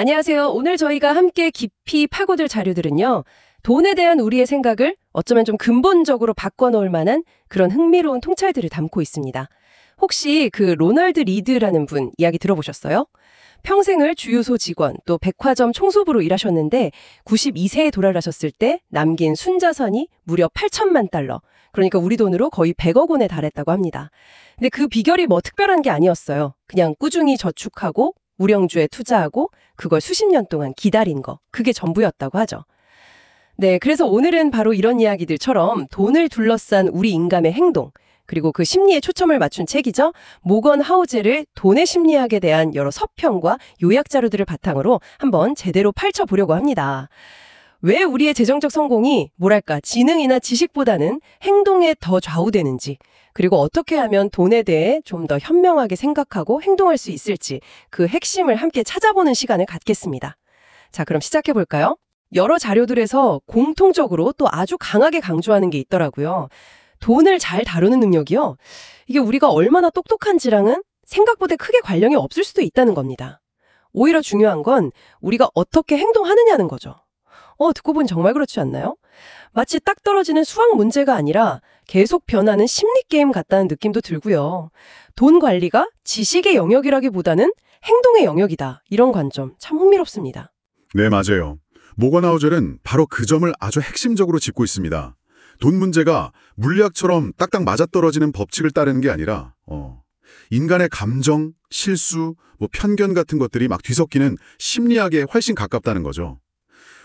안녕하세요. 오늘 저희가 함께 깊이 파고들 자료들은요. 돈에 대한 우리의 생각을 어쩌면 좀 근본적으로 바꿔놓을 만한 그런 흥미로운 통찰들을 담고 있습니다. 혹시 그 로널드 리드라는 분 이야기 들어보셨어요? 평생을 주유소 직원 또 백화점 총수부로 일하셨는데 92세에 돌아가셨을 때 남긴 순자산이 무려 8천만 달러. 그러니까 우리 돈으로 거의 100억 원에 달했다고 합니다. 근데 그 비결이 뭐 특별한 게 아니었어요. 그냥 꾸준히 저축하고 우량주에 투자하고 그걸 수십 년 동안 기다린 거. 그게 전부였다고 하죠. 네, 그래서 오늘은 바로 이런 이야기들처럼 돈을 둘러싼 우리 인간의 행동, 그리고 그 심리에 초점을 맞춘 책이죠. 모건 하우젤의 돈의 심리학에 대한 여러 서평과 요약 자료들을 바탕으로 한번 제대로 펼쳐보려고 합니다. 왜 우리의 재정적 성공이 뭐랄까 지능이나 지식보다는 행동에 더 좌우되는지, 그리고 어떻게 하면 돈에 대해 좀 더 현명하게 생각하고 행동할 수 있을지 그 핵심을 함께 찾아보는 시간을 갖겠습니다. 자, 그럼 시작해 볼까요? 여러 자료들에서 공통적으로 또 아주 강하게 강조하는 게 있더라고요. 돈을 잘 다루는 능력이요. 이게 우리가 얼마나 똑똑한지랑은 생각보다 크게 관련이 없을 수도 있다는 겁니다. 오히려 중요한 건 우리가 어떻게 행동하느냐는 거죠. 듣고 보니 정말 그렇지 않나요? 마치 딱 떨어지는 수학 문제가 아니라 계속 변하는 심리게임 같다는 느낌도 들고요. 돈 관리가 지식의 영역이라기보다는 행동의 영역이다. 이런 관점 참 흥미롭습니다. 네, 맞아요. 모건 하우젤은 바로 그 점을 아주 핵심적으로 짚고 있습니다. 돈 문제가 물리학처럼 딱딱 맞아떨어지는 법칙을 따르는 게 아니라 인간의 감정, 실수, 편견 같은 것들이 막 뒤섞이는 심리학에 훨씬 가깝다는 거죠.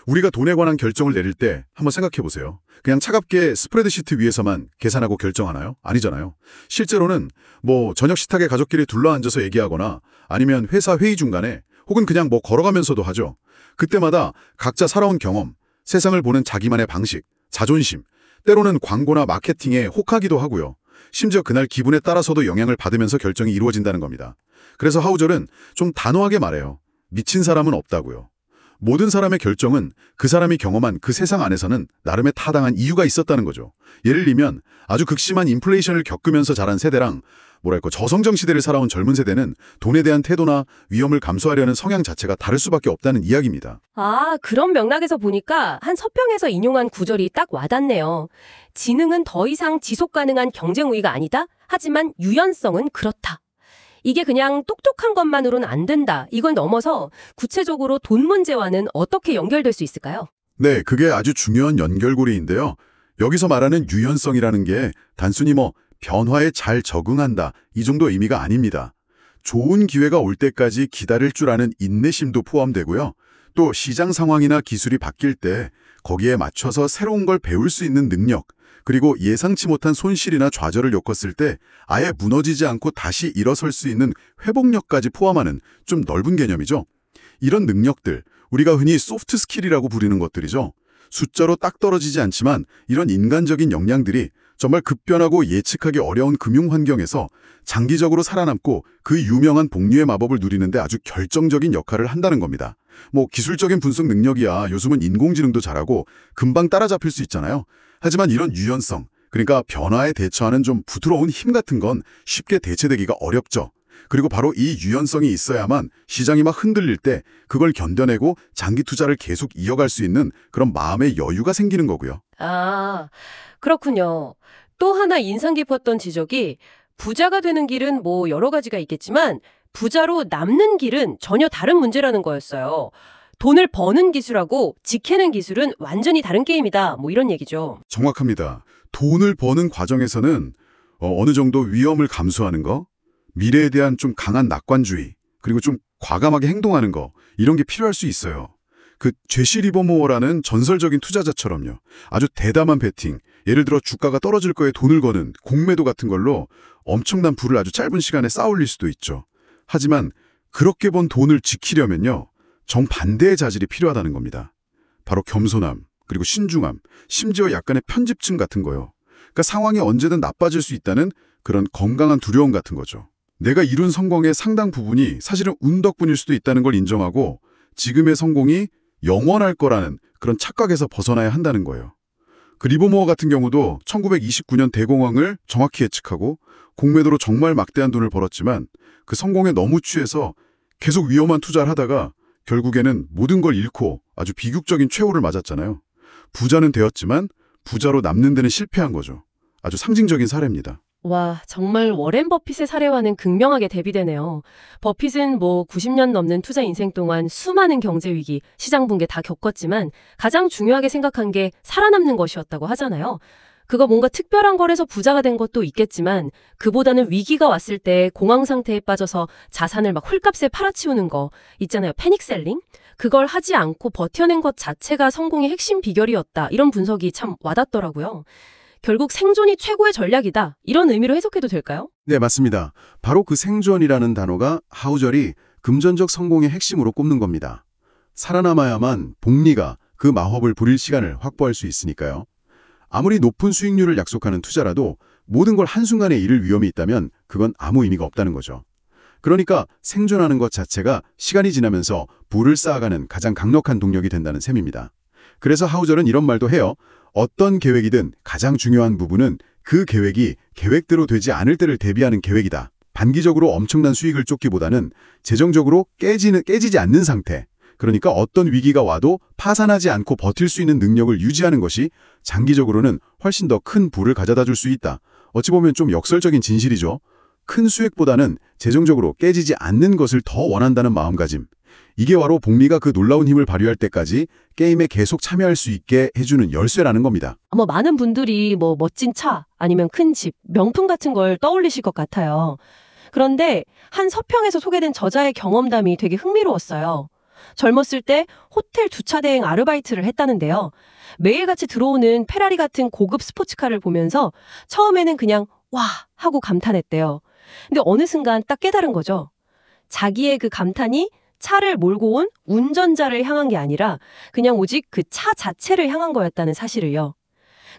우리가 돈에 관한 결정을 내릴 때 한번 생각해 보세요. 그냥 차갑게 스프레드시트 위에서만 계산하고 결정하나요? 아니잖아요. 실제로는 저녁 식탁에 가족끼리 둘러앉아서 얘기하거나 아니면 회사 회의 중간에 혹은 그냥 걸어가면서도 하죠. 그때마다 각자 살아온 경험, 세상을 보는 자기만의 방식, 자존심, 때로는 광고나 마케팅에 혹하기도 하고요. 심지어 그날 기분에 따라서도 영향을 받으면서 결정이 이루어진다는 겁니다. 그래서 하우젤은 좀 단호하게 말해요. 미친 사람은 없다고요. 모든 사람의 결정은 그 사람이 경험한 그 세상 안에서는 나름의 타당한 이유가 있었다는 거죠. 예를 들면 아주 극심한 인플레이션을 겪으면서 자란 세대랑 저성장 시대를 살아온 젊은 세대는 돈에 대한 태도나 위험을 감수하려는 성향 자체가 다를 수밖에 없다는 이야기입니다. 그런 맥락에서 보니까 한 서평에서 인용한 구절이 딱 와닿네요. 지능은 더 이상 지속 가능한 경쟁 우위가 아니다. 하지만 유연성은 그렇다. 이게 그냥 똑똑한 것만으로는 안 된다. 이걸 넘어서 구체적으로 돈 문제와는 어떻게 연결될 수 있을까요? 네, 그게 아주 중요한 연결고리인데요. 여기서 말하는 유연성이라는 게 단순히 변화에 잘 적응한다 이 정도 의미가 아닙니다. 좋은 기회가 올 때까지 기다릴 줄 아는 인내심도 포함되고요. 또 시장 상황이나 기술이 바뀔 때 거기에 맞춰서 새로운 걸 배울 수 있는 능력, 그리고 예상치 못한 손실이나 좌절을 겪었을 때 아예 무너지지 않고 다시 일어설 수 있는 회복력까지 포함하는 좀 넓은 개념이죠. 이런 능력들, 우리가 흔히 소프트 스킬이라고 부르는 것들이죠. 숫자로 딱 떨어지지 않지만 이런 인간적인 역량들이 정말 급변하고 예측하기 어려운 금융 환경에서 장기적으로 살아남고 그 유명한 복류의 마법을 누리는데 아주 결정적인 역할을 한다는 겁니다. 기술적인 분석 능력이야 요즘은 인공지능도 잘하고 금방 따라잡힐 수 있잖아요. 하지만 이런 유연성, 그러니까 변화에 대처하는 좀 부드러운 힘 같은 건 쉽게 대체되기가 어렵죠. 그리고 바로 이 유연성이 있어야만 시장이 막 흔들릴 때 그걸 견뎌내고 장기 투자를 계속 이어갈 수 있는 그런 마음의 여유가 생기는 거고요. 그렇군요. 또 하나 인상 깊었던 지적이 부자가 되는 길은 여러 가지가 있겠지만 부자로 남는 길은 전혀 다른 문제라는 거였어요. 돈을 버는 기술하고 지키는 기술은 완전히 다른 게임이다. 이런 얘기죠. 정확합니다. 돈을 버는 과정에서는 어느 정도 위험을 감수하는 거, 미래에 대한 좀 강한 낙관주의, 그리고 좀 과감하게 행동하는 거 이런 게 필요할 수 있어요. 그 제시 리버모어라는 전설적인 투자자처럼요. 아주 대담한 베팅, 예를 들어 주가가 떨어질 거에 돈을 거는 공매도 같은 걸로 엄청난 부를 아주 짧은 시간에 쌓아올릴 수도 있죠. 하지만 그렇게 번 돈을 지키려면요. 정반대의 자질이 필요하다는 겁니다. 바로 겸손함, 그리고 신중함, 심지어 약간의 편집증 같은 거요. 그러니까 상황이 언제든 나빠질 수 있다는 그런 건강한 두려움 같은 거죠. 내가 이룬 성공의 상당 부분이 사실은 운 덕분일 수도 있다는 걸 인정하고 지금의 성공이 영원할 거라는 그런 착각에서 벗어나야 한다는 거예요. 그 리버모어 같은 경우도 1929년 대공황을 정확히 예측하고 공매도로 정말 막대한 돈을 벌었지만 그 성공에 너무 취해서 계속 위험한 투자를 하다가 결국에는 모든 걸 잃고 아주 비극적인 최후를 맞았잖아요. 부자는 되었지만 부자로 남는 데는 실패한 거죠. 아주 상징적인 사례입니다. 와, 정말 워렌 버핏의 사례와는 극명하게 대비되네요. 버핏은 90년 넘는 투자 인생 동안 수많은 경제 위기, 시장 붕괴 다 겪었지만 가장 중요하게 생각한 게 살아남는 것이었다고 하잖아요. 그거 뭔가 특별한 거라서 부자가 된 것도 있겠지만 그보다는 위기가 왔을 때 공황 상태에 빠져서 자산을 막 헐값에 팔아치우는 거 있잖아요. 패닉셀링? 그걸 하지 않고 버텨낸 것 자체가 성공의 핵심 비결이었다. 이런 분석이 참 와닿더라고요. 결국 생존이 최고의 전략이다. 이런 의미로 해석해도 될까요? 네, 맞습니다. 바로 그 생존이라는 단어가 하우절이 금전적 성공의 핵심으로 꼽는 겁니다. 살아남아야만 복리가 그 마법을 부릴 시간을 확보할 수 있으니까요. 아무리 높은 수익률을 약속하는 투자라도 모든 걸 한순간에 잃을 위험이 있다면 그건 아무 의미가 없다는 거죠. 그러니까 생존하는 것 자체가 시간이 지나면서 부를 쌓아가는 가장 강력한 동력이 된다는 셈입니다. 그래서 하우절은 이런 말도 해요. 어떤 계획이든 가장 중요한 부분은 그 계획이 계획대로 되지 않을 때를 대비하는 계획이다. 단기적으로 엄청난 수익을 쫓기보다는 재정적으로 깨지지 않는 상태, 그러니까 어떤 위기가 와도 파산하지 않고 버틸 수 있는 능력을 유지하는 것이 장기적으로는 훨씬 더 큰 부를 가져다 줄 수 있다. 어찌 보면 좀 역설적인 진실이죠. 큰 수익보다는 재정적으로 깨지지 않는 것을 더 원한다는 마음가짐. 이게 바로 복리가 그 놀라운 힘을 발휘할 때까지 게임에 계속 참여할 수 있게 해주는 열쇠라는 겁니다. 많은 분들이 멋진 차, 아니면 큰 집, 명품 같은 걸 떠올리실 것 같아요. 그런데 한 서평에서 소개된 저자의 경험담이 되게 흥미로웠어요. 젊었을 때 호텔 주차 대행 아르바이트를 했다는데요. 매일같이 들어오는 페라리 같은 고급 스포츠카를 보면서 처음에는 그냥 와 하고 감탄했대요. 근데 어느 순간 딱 깨달은 거죠. 자기의 그 감탄이 차를 몰고 온 운전자를 향한 게 아니라 그냥 오직 그 차 자체를 향한 거였다는 사실을요.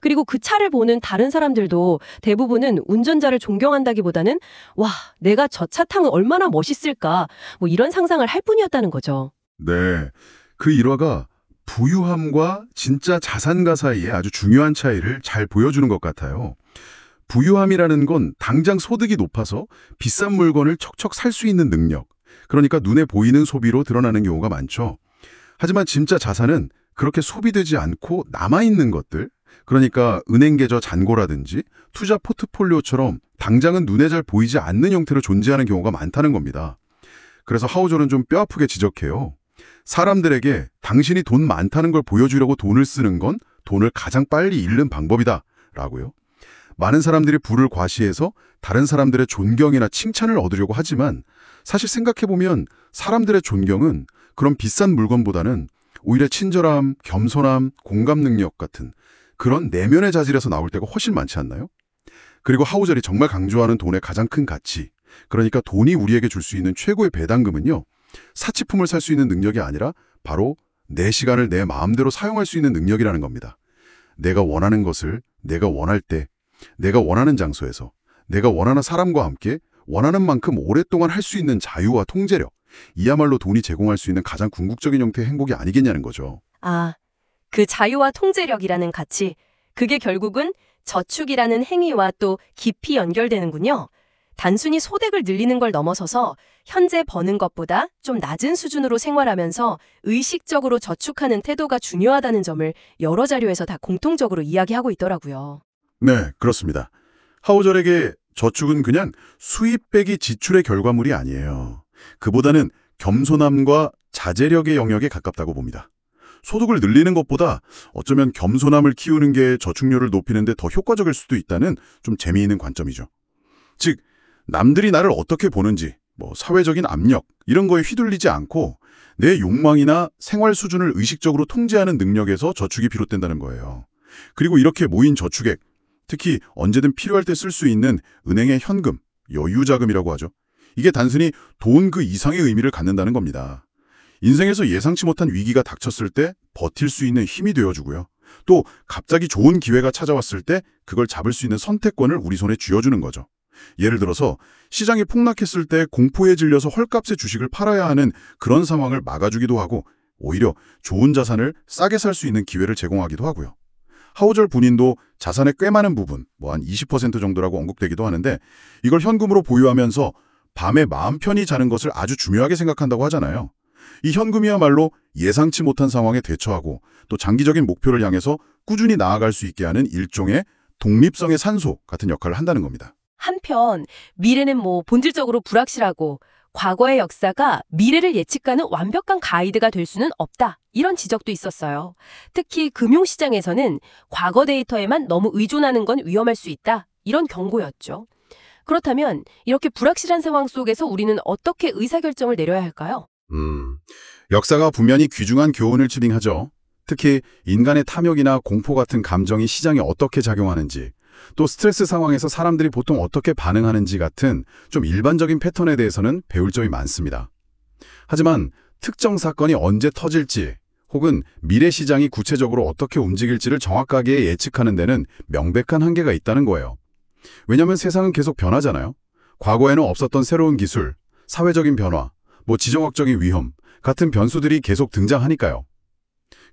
그리고 그 차를 보는 다른 사람들도 대부분은 운전자를 존경한다기보다는 와, 내가 저 차 타면 얼마나 멋있을까 이런 상상을 할 뿐이었다는 거죠. 네, 그 일화가 부유함과 진짜 자산가 사이에 아주 중요한 차이를 잘 보여주는 것 같아요. 부유함이라는 건 당장 소득이 높아서 비싼 물건을 척척 살 수 있는 능력, 그러니까 눈에 보이는 소비로 드러나는 경우가 많죠. 하지만 진짜 자산은 그렇게 소비되지 않고 남아있는 것들, 그러니까 은행계좌 잔고라든지 투자 포트폴리오처럼 당장은 눈에 잘 보이지 않는 형태로 존재하는 경우가 많다는 겁니다. 그래서 하우절은 좀 뼈아프게 지적해요. 사람들에게 당신이 돈 많다는 걸 보여주려고 돈을 쓰는 건 돈을 가장 빨리 잃는 방법이다 라고요. 많은 사람들이 부를 과시해서 다른 사람들의 존경이나 칭찬을 얻으려고 하지만 사실 생각해보면 사람들의 존경은 그런 비싼 물건보다는 오히려 친절함, 겸손함, 공감 능력 같은 그런 내면의 자질에서 나올 때가 훨씬 많지 않나요? 그리고 하우절이 정말 강조하는 돈의 가장 큰 가치, 그러니까 돈이 우리에게 줄 수 있는 최고의 배당금은요, 사치품을 살 수 있는 능력이 아니라 바로 내 시간을 내 마음대로 사용할 수 있는 능력이라는 겁니다. 내가 원하는 것을 내가 원할 때, 내가 원하는 장소에서, 내가 원하는 사람과 함께 원하는 만큼 오랫동안 할 수 있는 자유와 통제력, 이야말로 돈이 제공할 수 있는 가장 궁극적인 형태의 행복이 아니겠냐는 거죠. 그 자유와 통제력이라는 가치, 그게 결국은 저축이라는 행위와 또 깊이 연결되는군요. 단순히 소득을 늘리는 걸 넘어서서 현재 버는 것보다 좀 낮은 수준으로 생활하면서 의식적으로 저축하는 태도가 중요하다는 점을 여러 자료에서 다 공통적으로 이야기하고 있더라고요. 네, 그렇습니다. 하우절에게 저축은 그냥 수입 빼기 지출의 결과물이 아니에요. 그보다는 겸손함과 자제력의 영역에 가깝다고 봅니다. 소득을 늘리는 것보다 어쩌면 겸손함을 키우는 게 저축률을 높이는 데 더 효과적일 수도 있다는 좀 재미있는 관점이죠. 즉, 남들이 나를 어떻게 보는지, 사회적인 압력, 이런 거에 휘둘리지 않고 내 욕망이나 생활 수준을 의식적으로 통제하는 능력에서 저축이 비롯된다는 거예요. 그리고 이렇게 모인 저축액, 특히 언제든 필요할 때 쓸 수 있는 은행의 현금, 여유자금이라고 하죠. 이게 단순히 돈 그 이상의 의미를 갖는다는 겁니다. 인생에서 예상치 못한 위기가 닥쳤을 때 버틸 수 있는 힘이 되어주고요. 또 갑자기 좋은 기회가 찾아왔을 때 그걸 잡을 수 있는 선택권을 우리 손에 쥐어주는 거죠. 예를 들어서 시장이 폭락했을 때 공포에 질려서 헐값에 주식을 팔아야 하는 그런 상황을 막아주기도 하고 오히려 좋은 자산을 싸게 살 수 있는 기회를 제공하기도 하고요. 하우절 본인도 자산의 꽤 많은 부분, 한 20% 정도라고 언급되기도 하는데 이걸 현금으로 보유하면서 밤에 마음 편히 자는 것을 아주 중요하게 생각한다고 하잖아요. 이 현금이야말로 예상치 못한 상황에 대처하고 또 장기적인 목표를 향해서 꾸준히 나아갈 수 있게 하는 일종의 독립성의 산소 같은 역할을 한다는 겁니다. 한편 미래는 본질적으로 불확실하고 과거의 역사가 미래를 예측하는 완벽한 가이드가 될 수는 없다. 이런 지적도 있었어요. 특히 금융시장에서는 과거 데이터에만 너무 의존하는 건 위험할 수 있다. 이런 경고였죠. 그렇다면 이렇게 불확실한 상황 속에서 우리는 어떻게 의사결정을 내려야 할까요? 역사가 분명히 귀중한 교훈을 추딩하죠. 특히 인간의 탐욕이나 공포 같은 감정이 시장에 어떻게 작용하는지, 또 스트레스 상황에서 사람들이 보통 어떻게 반응하는지 같은 좀 일반적인 패턴에 대해서는 배울 점이 많습니다. 하지만 특정 사건이 언제 터질지 혹은 미래 시장이 구체적으로 어떻게 움직일지를 정확하게 예측하는 데는 명백한 한계가 있다는 거예요. 왜냐하면 세상은 계속 변하잖아요. 과거에는 없었던 새로운 기술, 사회적인 변화, 지정학적인 위험 같은 변수들이 계속 등장하니까요.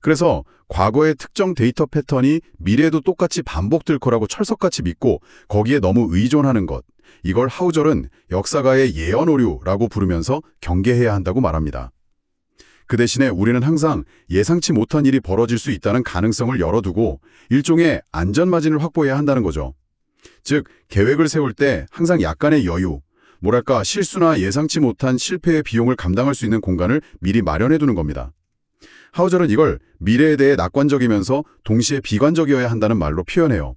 그래서 과거의 특정 데이터 패턴이 미래에도 똑같이 반복될 거라고 철석같이 믿고 거기에 너무 의존하는 것, 이걸 하우절은 역사가의 예언 오류라고 부르면서 경계해야 한다고 말합니다. 그 대신에 우리는 항상 예상치 못한 일이 벌어질 수 있다는 가능성을 열어두고 일종의 안전마진을 확보해야 한다는 거죠. 즉, 계획을 세울 때 항상 약간의 여유, 실수나 예상치 못한 실패의 비용을 감당할 수 있는 공간을 미리 마련해 두는 겁니다. 하우절은 이걸 미래에 대해 낙관적이면서 동시에 비관적이어야 한다는 말로 표현해요.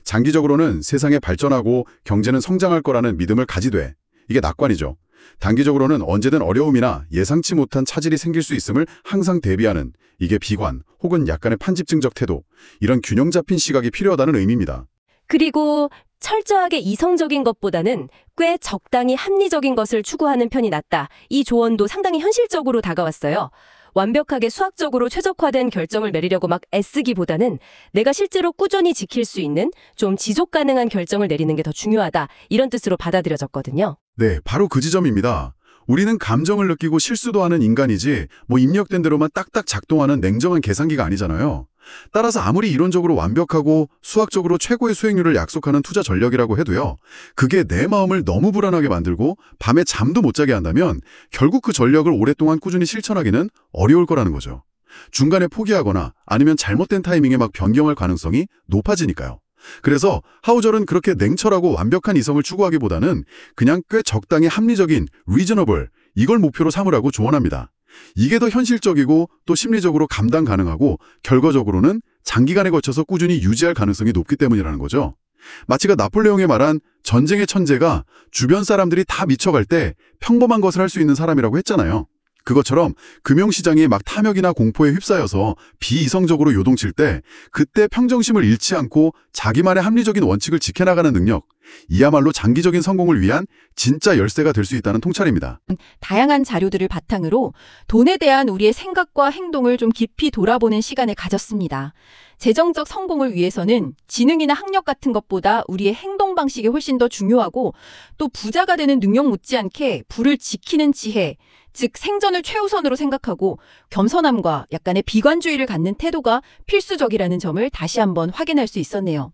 장기적으로는 세상에 발전하고 경제는 성장할 거라는 믿음을 가지되, 이게 낙관이죠. 단기적으로는 언제든 어려움이나 예상치 못한 차질이 생길 수 있음을 항상 대비하는, 이게 비관 혹은 약간의 판집증적 태도, 이런 균형 잡힌 시각이 필요하다는 의미입니다. 그리고 철저하게 이성적인 것보다는 꽤 적당히 합리적인 것을 추구하는 편이 낫다. 이 조언도 상당히 현실적으로 다가왔어요. 완벽하게 수학적으로 최적화된 결정을 내리려고 막 애쓰기보다는 내가 실제로 꾸준히 지킬 수 있는 좀 지속 가능한 결정을 내리는 게 더 중요하다. 이런 뜻으로 받아들여졌거든요. 네, 바로 그 지점입니다. 우리는 감정을 느끼고 실수도 하는 인간이지 입력된 대로만 딱딱 작동하는 냉정한 계산기가 아니잖아요. 따라서 아무리 이론적으로 완벽하고 수학적으로 최고의 수익률을 약속하는 투자 전략이라고 해도요. 그게 내 마음을 너무 불안하게 만들고 밤에 잠도 못 자게 한다면 결국 그 전략을 오랫동안 꾸준히 실천하기는 어려울 거라는 거죠. 중간에 포기하거나 아니면 잘못된 타이밍에 막 변경할 가능성이 높아지니까요. 그래서 하우절은 그렇게 냉철하고 완벽한 이성을 추구하기보다는 그냥 꽤 적당히 합리적인 reasonable, 이걸 목표로 삼으라고 조언합니다. 이게 더 현실적이고 또 심리적으로 감당 가능하고 결과적으로는 장기간에 거쳐서 꾸준히 유지할 가능성이 높기 때문이라는 거죠. 마치가 나폴레옹이 말한 전쟁의 천재가 주변 사람들이 다 미쳐갈 때 평범한 것을 할 수 있는 사람이라고 했잖아요. 그것처럼 금융시장이 막 탐욕이나 공포에 휩싸여서 비이성적으로 요동칠 때 그때 평정심을 잃지 않고 자기만의 합리적인 원칙을 지켜나가는 능력, 이야말로 장기적인 성공을 위한 진짜 열쇠가 될 수 있다는 통찰입니다. 다양한 자료들을 바탕으로 돈에 대한 우리의 생각과 행동을 좀 깊이 돌아보는 시간을 가졌습니다. 재정적 성공을 위해서는 지능이나 학력 같은 것보다 우리의 행동 방식이 훨씬 더 중요하고 또 부자가 되는 능력 못지않게 부를 지키는 지혜, 즉 생존을 최우선으로 생각하고 겸손함과 약간의 비관주의를 갖는 태도가 필수적이라는 점을 다시 한번 확인할 수 있었네요.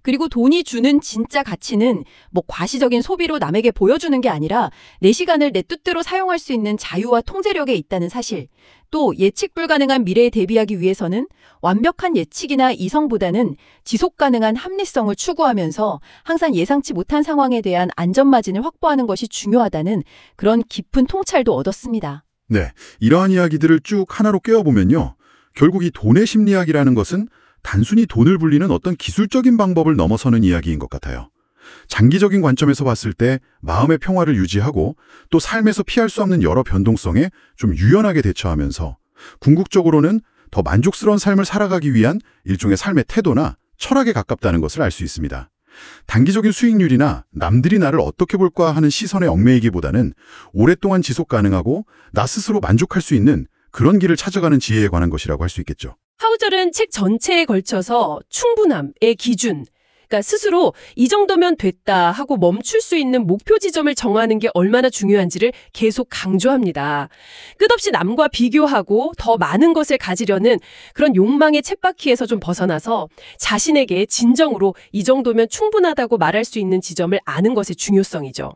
그리고 돈이 주는 진짜 가치는 과시적인 소비로 남에게 보여주는 게 아니라 내 시간을 내 뜻대로 사용할 수 있는 자유와 통제력에 있다는 사실. 또 예측 불가능한 미래에 대비하기 위해서는 완벽한 예측이나 이성보다는 지속 가능한 합리성을 추구하면서 항상 예상치 못한 상황에 대한 안전마진을 확보하는 것이 중요하다는 그런 깊은 통찰도 얻었습니다. 네, 이러한 이야기들을 쭉 하나로 꿰어보면요. 결국 이 돈의 심리학이라는 것은 단순히 돈을 불리는 어떤 기술적인 방법을 넘어서는 이야기인 것 같아요. 장기적인 관점에서 봤을 때 마음의 평화를 유지하고 또 삶에서 피할 수 없는 여러 변동성에 좀 유연하게 대처하면서 궁극적으로는 더 만족스러운 삶을 살아가기 위한 일종의 삶의 태도나 철학에 가깝다는 것을 알 수 있습니다. 단기적인 수익률이나 남들이 나를 어떻게 볼까 하는 시선에 얽매이기보다는 오랫동안 지속 가능하고 나 스스로 만족할 수 있는 그런 길을 찾아가는 지혜에 관한 것이라고 할 수 있겠죠. 하우절은 책 전체에 걸쳐서 충분함의 기준, 그러니까 스스로 이 정도면 됐다 하고 멈출 수 있는 목표 지점을 정하는 게 얼마나 중요한지를 계속 강조합니다. 끝없이 남과 비교하고 더 많은 것을 가지려는 그런 욕망의 쳇바퀴에서 좀 벗어나서 자신에게 진정으로 이 정도면 충분하다고 말할 수 있는 지점을 아는 것의 중요성이죠.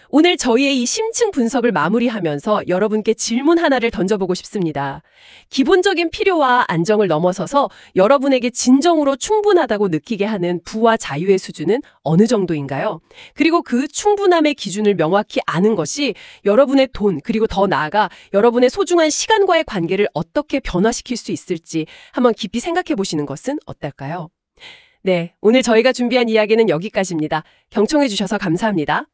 오늘 저희의 이 심층 분석을 마무리하면서 여러분께 질문 하나를 던져보고 싶습니다. 기본적인 필요와 안정을 넘어서서 여러분에게 진정으로 충분하다고 느끼게 하는 부와 자유의 수준은 어느 정도인가요? 그리고 그 충분함의 기준을 명확히 아는 것이 여러분의 돈, 그리고 더 나아가 여러분의 소중한 시간과의 관계를 어떻게 변화시킬 수 있을지 한번 깊이 생각해 보시는 것은 어떨까요? 네, 오늘 저희가 준비한 이야기는 여기까지입니다. 경청해 주셔서 감사합니다.